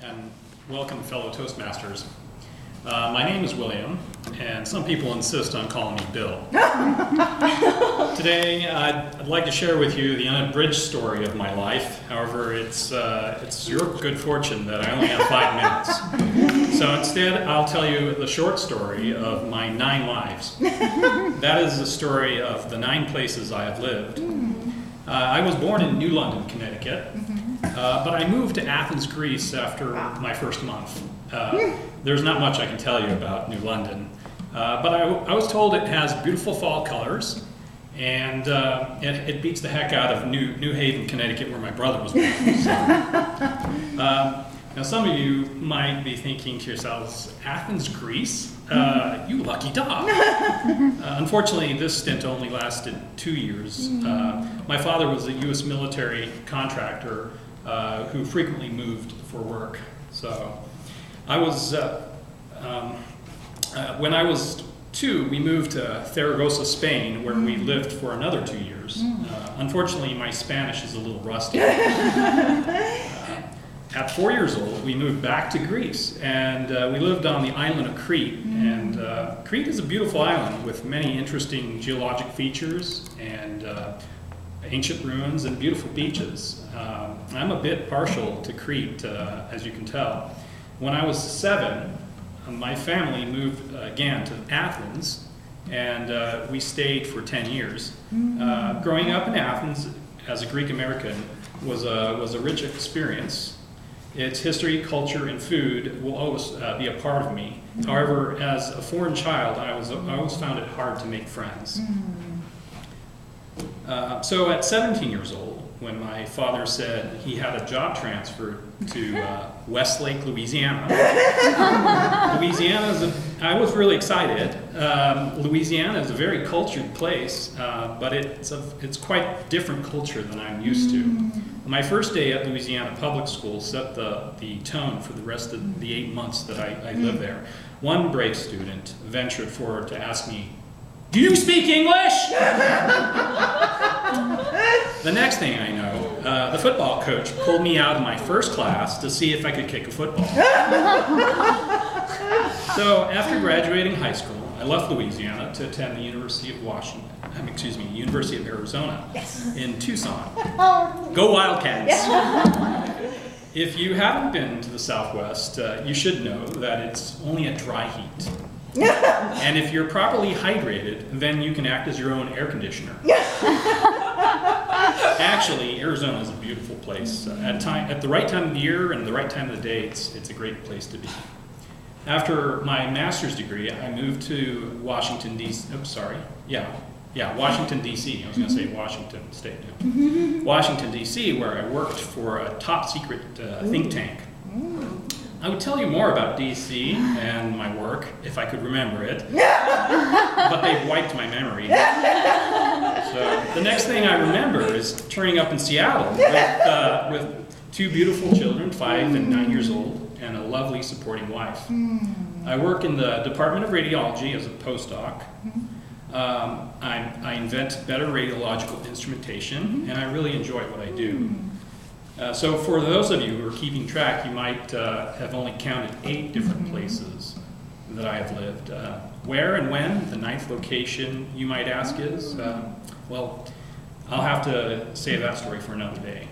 and welcome fellow Toastmasters. My name is William, and some people insist on calling me Bill. Today, I'd like to share with you the unabridged story of my life. However, it's your good fortune that I only have 5 minutes. So instead, I'll tell you the short story of my 9 lives. That is the story of the 9 places I have lived. I was born in New London, Connecticut, but I moved to Athens, Greece after my first month. There's not much I can tell you about New London, but I was told it has beautiful fall colors, and it beats the heck out of New Haven, Connecticut, where my brother was born. So, now some of you might be thinking to yourselves, Athens, Greece? You lucky dog. Unfortunately, this stint only lasted 2 years. My father was a U.S. military contractor who frequently moved for work. So I was, when I was 2, we moved to Zaragoza, Spain, where we lived for another 2 years. Unfortunately, my Spanish is a little rusty. At 4 years old, we moved back to Greece, and we lived on the island of Crete. And Crete is a beautiful island with many interesting geologic features and ancient ruins and beautiful beaches. I'm a bit partial to Crete, as you can tell. When I was 7, my family moved again to Athens, and we stayed for 10 years. Growing up in Athens as a Greek American was a rich experience. Its history, culture, and food will always be a part of me. However, as a foreign child, I always found it hard to make friends. So at 17 years old, when my father said he had a job transfer to Westlake, Louisiana, I was really excited. Louisiana is a very cultured place, but it's quite different culture than I'm used to. My first day at Louisiana Public School set the tone for the rest of the 8 months that I lived there. One brave student ventured forward to ask me, "Do you speak English?" The next thing I know, the football coach pulled me out of my first class to see if I could kick a football. So after graduating high school, I left Louisiana to attend the University of University of Arizona in Tucson. Go Wildcats! If you haven't been to the Southwest, you should know that it's only a dry heat. And if you're properly hydrated, then you can act as your own air conditioner. Actually, Arizona is a beautiful place. At the right time of the year and the right time of the day, it's a great place to be. After my master's degree, I moved to Washington, D.C. Washington, D.C. I was going to say Washington State. No. Washington, D.C., where I worked for a top-secret think tank. I would tell you more about D.C. and my work if I could remember it, but they've wiped my memory. So the next thing I remember is turning up in Seattle with 2 beautiful children, 5 and 9 years old, and a lovely supporting wife. I work in the Department of Radiology as a postdoc. I invent better radiological instrumentation, and I really enjoy what I do. So for those of you who are keeping track, you might have only counted 8 different places that I have lived. Where and when, the 9th location, you might ask, is? Well, I'll have to save that story for another day.